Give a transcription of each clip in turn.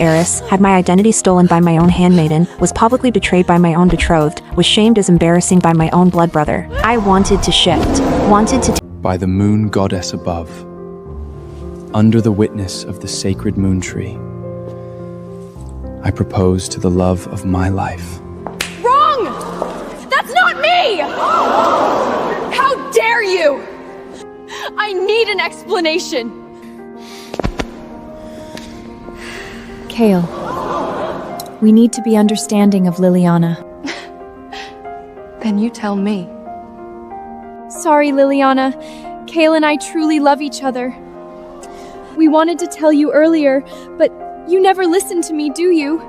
heiress, had my identity stolen by my own handmaiden, was publicly betrayed by my own betrothed, was shamed as embarrassing by my own blood brother. I wanted to shift, wanted to by the moon goddess above, under the witness of the sacred moon tree, I propose to the love of my life. Wrong! That's not me! How dare you! I need an explanation. Kale, we need to be understanding of Liliana. Then you tell me. Sorry, Liliana. Kale and I truly love each other. We wanted to tell you earlier, but you never listen to me, do you?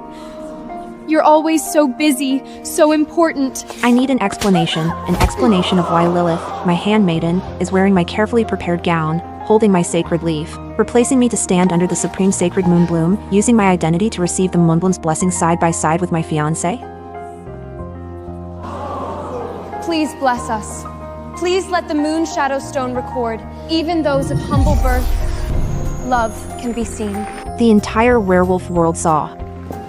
You're always so busy, so important. I need an explanation of why Lilith, my handmaiden, is wearing my carefully prepared gown, holding my sacred leaf, replacing me to stand under the supreme sacred moonbloom, using my identity to receive the moonbloom's blessings side by side with my fiancé. Please bless us. Please let the moon shadow stone record, even those of humble birth. Love can be seen. The entire werewolf world saw.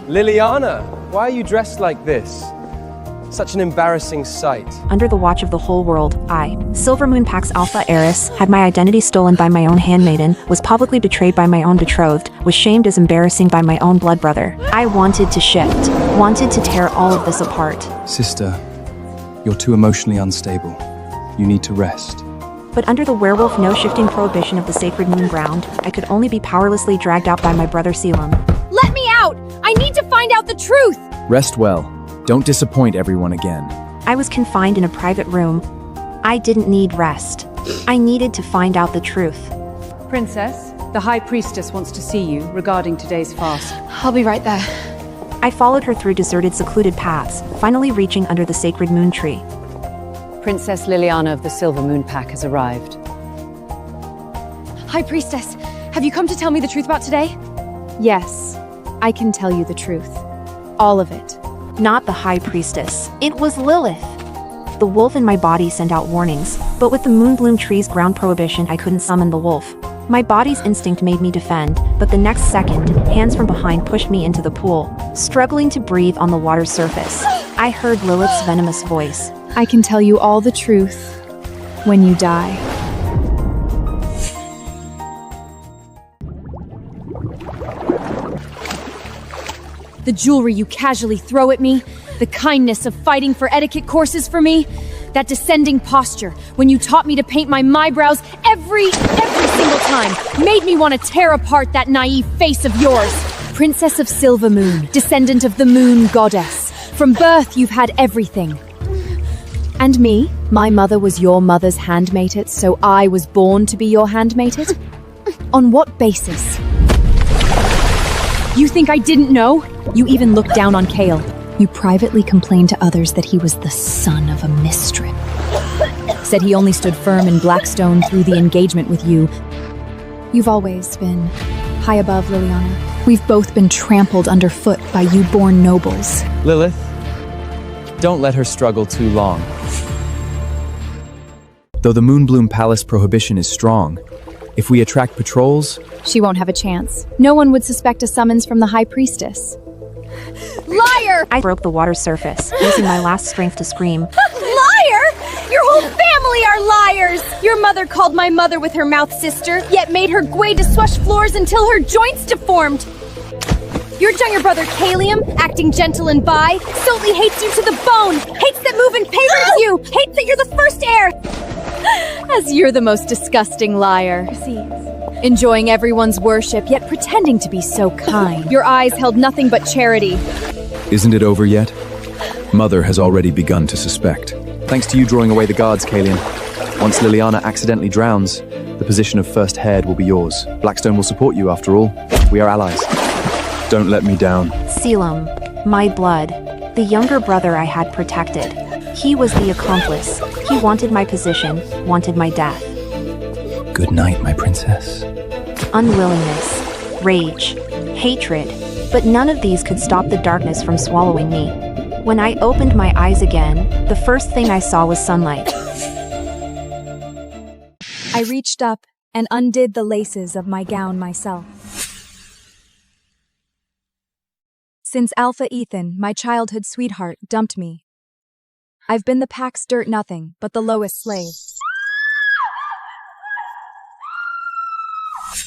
Liliana, why are you dressed like this? Such an embarrassing sight. Under the watch of the whole world, I, Silver Moon Pack's alpha heiress, had my identity stolen by my own handmaiden, was publicly betrayed by my own betrothed, was shamed as embarrassing by my own blood brother. I wanted to shift, wanted to tear all of this apart. Sister, you're too emotionally unstable. You need to rest. But under the werewolf no-shifting prohibition of the sacred moon ground, I could only be powerlessly dragged out by my brother Selim. Let me out! I need to find out the truth! Rest well. Don't disappoint everyone again. I was confined in a private room. I didn't need rest. I needed to find out the truth. Princess, the High Priestess wants to see you regarding today's fast. I'll be right there. I followed her through deserted, secluded paths, finally reaching under the sacred moon tree. Princess Liliana of the Silver Moon Pack has arrived. High Priestess, have you come to tell me the truth about today? Yes, I can tell you the truth. All of it. Not the High Priestess. It was Lilith. The wolf in my body sent out warnings, but with the moonbloom tree's ground prohibition, I couldn't summon the wolf. My body's instinct made me defend, but the next second, hands from behind pushed me into the pool, struggling to breathe on the water's surface. I heard Lilith's venomous voice. I can tell you all the truth when you die. The jewelry you casually throw at me, the kindness of fighting for etiquette courses for me, that descending posture when you taught me to paint my brows every single time made me want to tear apart that naive face of yours. Princess of Silver Moon, descendant of the moon goddess. From birth, you've had everything. And me? My mother was your mother's handmaiden, so I was born to be your handmaiden? On what basis? You think I didn't know? You even looked down on Kale. You privately complained to others that he was the son of a mistress. Said he only stood firm in Blackstone through the engagement with you. You've always been high above, Liliana. We've both been trampled underfoot by you-born nobles. Lilith, don't let her struggle too long. Though the Moonbloom Palace prohibition is strong, if we attract patrols, She won't have a chance. No one would suspect a summons from the High Priestess. Liar! I broke the water's surface, using my last strength to scream. Liar! Your whole family are liars! Your mother called my mother with her mouth sister, yet made her gway to swash floors until her joints deformed. Your younger brother Kalium, acting gentle and bi, solely hates you to the bone, hates that move and favors you, hates that you're the first heir! As you're the most disgusting liar. Enjoying everyone's worship, yet pretending to be so kind. Your eyes held nothing but charity. isn't it over yet? Mother has already begun to suspect. Thanks to you drawing away the guards, Kalian. Once Liliana accidentally drowns, the position of first haired will be yours. Blackstone will support you, after all. We are allies. Don't let me down. Selim, my blood, the younger brother I had protected. He was the accomplice. He wanted my position, wanted my death. Good night, my princess. Unwillingness, rage, hatred, but none of these could stop the darkness from swallowing me. When I opened my eyes again, the first thing I saw was sunlight. I reached up and undid the laces of my gown myself. Since Alpha Ethan, my childhood sweetheart, dumped me. I've been the pack's dirt nothing but the lowest slave.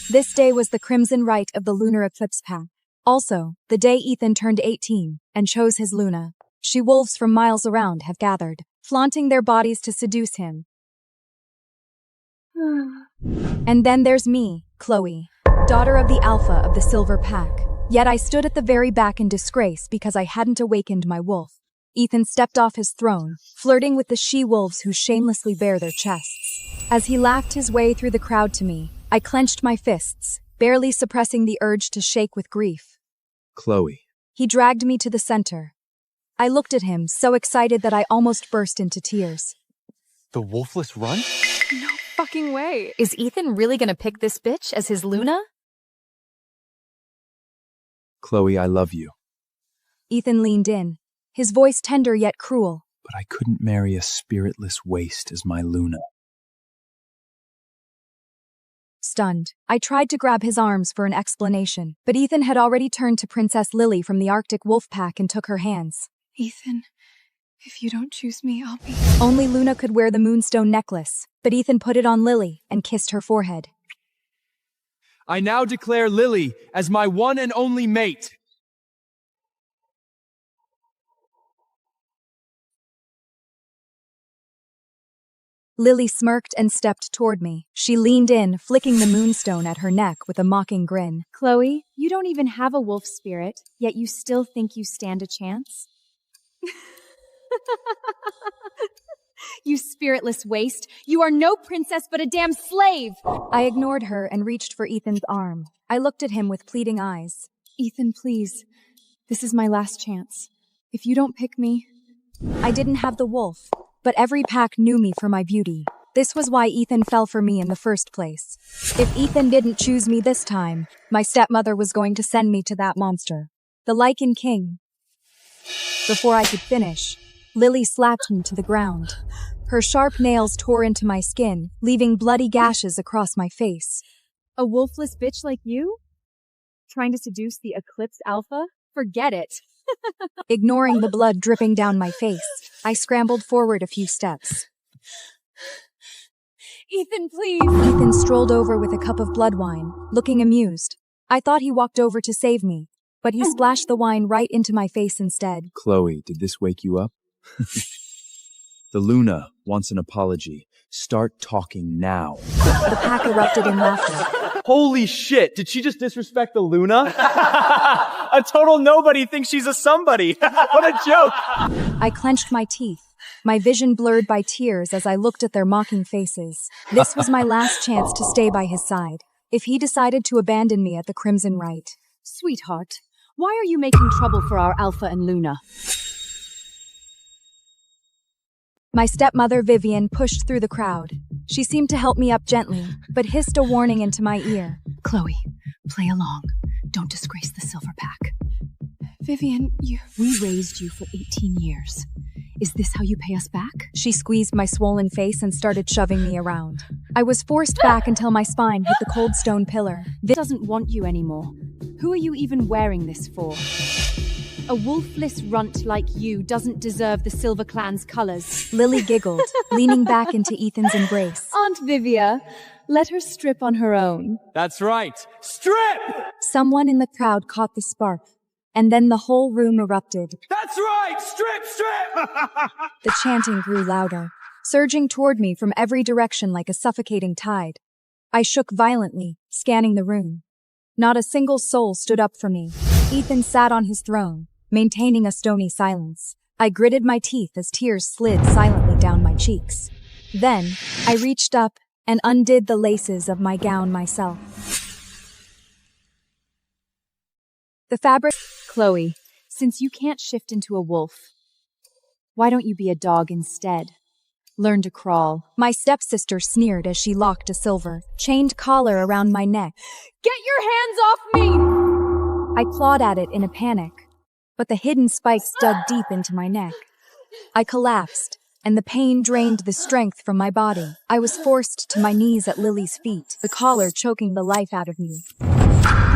This day was the crimson rite of the lunar eclipse pack. Also, the day Ethan turned 18 and chose his Luna. She-wolves from miles around have gathered, flaunting their bodies to seduce him. And then there's me, Chloe, daughter of the Alpha of the Silver Pack. Yet I stood at the very back in disgrace because I hadn't awakened my wolf. Ethan stepped off his throne, flirting with the she-wolves who shamelessly bare their chests. As he laughed his way through the crowd to me, I clenched my fists, barely suppressing the urge to shake with grief. Chloe. He dragged me to the center. I looked at him, so excited that I almost burst into tears. The wolfless runt? No fucking way. Is Ethan really gonna pick this bitch as his Luna? Chloe, I love you. Ethan leaned in, his voice tender yet cruel. But I couldn't marry a spiritless waste as my Luna. Stunned, I tried to grab his arms for an explanation, but Ethan had already turned to Princess Lily from the Arctic Wolf Pack and took her hands. Ethan, if you don't choose me, I'll be... Only Luna could wear the moonstone necklace, but Ethan put it on Lily and kissed her forehead. I now declare Lily as my one and only mate. Lily smirked and stepped toward me. She leaned in, flicking the moonstone at her neck with a mocking grin. Chloe, you don't even have a wolf spirit, yet you still think you stand a chance? You spiritless waste. You are no princess but a damn slave. I ignored her and reached for Ethan's arm. I looked at him with pleading eyes. Ethan, please. This is my last chance. If you don't pick me... I didn't have the wolf, but every pack knew me for my beauty. This was why Ethan fell for me in the first place. If Ethan didn't choose me this time, my stepmother was going to send me to that monster, the Lichen King. Before I could finish, Lily slapped me to the ground. Her sharp nails tore into my skin, leaving bloody gashes across my face. A wolfless bitch like you? Trying to seduce the Eclipse Alpha? Forget it. Ignoring the blood dripping down my face, I scrambled forward a few steps. Ethan, please. Ethan strolled over with a cup of blood wine, looking amused. I thought he walked over to save me, but he splashed the wine right into my face instead. Chloe, did this wake you up? The Luna wants an apology. Start talking now. The pack erupted in laughter. Holy shit, did she just disrespect the Luna? A total nobody thinks she's a somebody. What a joke. I clenched my teeth, my vision blurred by tears as I looked at their mocking faces. This was my last chance to stay by his side, if he decided to abandon me at the Crimson Rite. Sweetheart, why are you making trouble for our Alpha and Luna? My stepmother Vivian pushed through the crowd. She seemed to help me up gently, but hissed a warning into my ear. Chloe, play along. Don't disgrace the Silver Pack. Vivian, We raised you for 18 years. Is this how you pay us back? She squeezed my swollen face and started shoving me around. I was forced back until my spine hit the cold stone pillar. This doesn't want you anymore. Who are you even wearing this for? A wolfless runt like you doesn't deserve the Silver Clan's colors. Lily giggled, leaning back into Ethan's embrace. Aunt Vivia, let her strip on her own. That's right. Strip! Someone in the crowd caught the spark, and then the whole room erupted. That's right! Strip, strip! The chanting grew louder, surging toward me from every direction like a suffocating tide. I shook violently, scanning the room. Not a single soul stood up for me. Ethan sat on his throne, maintaining a stony silence. I gritted my teeth as tears slid silently down my cheeks. Then, I reached up and undid the laces of my gown myself. The fabric... Chloe, since you can't shift into a wolf, why don't you be a dog instead? Learn to crawl. My stepsister sneered as she locked a silver, chained collar around my neck. Get your hands off me! I clawed at it in a panic, but the hidden spikes dug deep into my neck. I collapsed, and the pain drained the strength from my body. I was forced to my knees at Lily's feet, the collar choking the life out of me.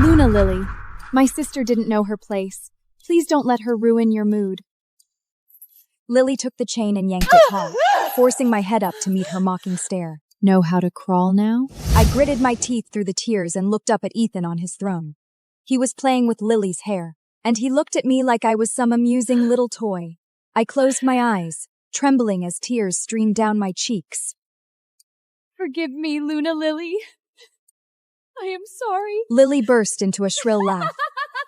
Luna, Lily. My sister didn't know her place. Please don't let her ruin your mood. Lily took the chain and yanked it taut, forcing my head up to meet her mocking stare. Know how to crawl now? I gritted my teeth through the tears and looked up at Ethan on his throne. He was playing with Lily's hair, and he looked at me like I was some amusing little toy. I closed my eyes, trembling as tears streamed down my cheeks. Forgive me, Luna Lily. I am sorry. Lily burst into a shrill laugh.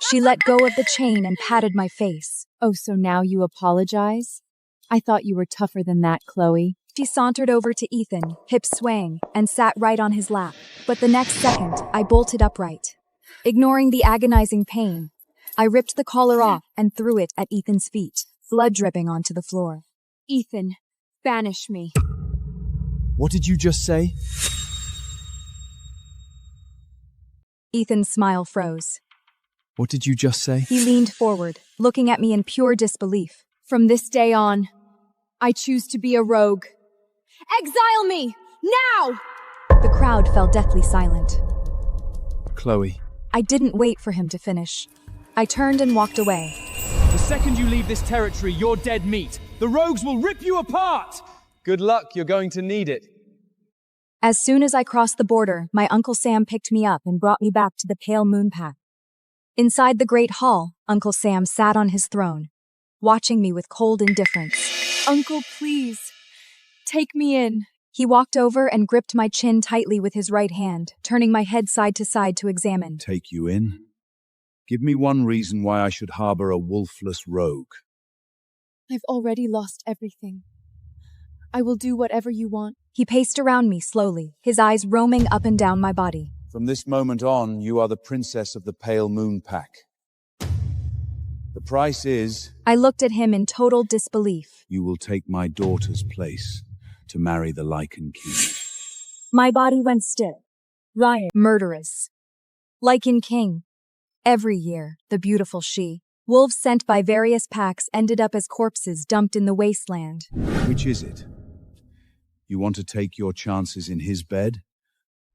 She let go of the chain and patted my face. Oh, so now you apologize? I thought you were tougher than that, Chloe. She sauntered over to Ethan, hips swaying, and sat right on his lap. But the next second, I bolted upright. Ignoring the agonizing pain, I ripped the collar off and threw it at Ethan's feet, blood dripping onto the floor. Ethan, banish me. What did you just say? Ethan's smile froze. What did you just say? He leaned forward, looking at me in pure disbelief. From this day on, I choose to be a rogue. Exile me! Now! The crowd fell deathly silent. Chloe. I didn't wait for him to finish. I turned and walked away. The second you leave this territory, you're dead meat. The rogues will rip you apart! Good luck, you're going to need it. As soon as I crossed the border, my Uncle Sam picked me up and brought me back to the Pale Moon Path. Inside the Great Hall, Uncle Sam sat on his throne, watching me with cold indifference. Uncle, please, take me in. He walked over and gripped my chin tightly with his right hand, turning my head side to side to examine. Take you in? Give me one reason why I should harbor a wolfless rogue. I've already lost everything. I will do whatever you want. He paced around me slowly, his eyes roaming up and down my body. From this moment on, you are the princess of the Pale Moon Pack. The price is... I looked at him in total disbelief. You will take my daughter's place to marry the Lycan King. My body went stiff. Riot. Murderous. Lycan King. Every year, the beautiful she. Wolves sent by various packs ended up as corpses dumped in the wasteland. Which is it? You want to take your chances in his bed,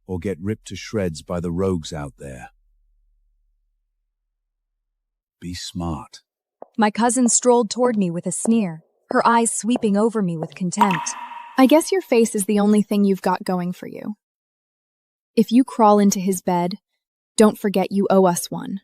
or get ripped to shreds by the rogues out there? Be smart. My cousin strolled toward me with a sneer, her eyes sweeping over me with contempt. I guess your face is the only thing you've got going for you. If you crawl into his bed, don't forget you owe us one.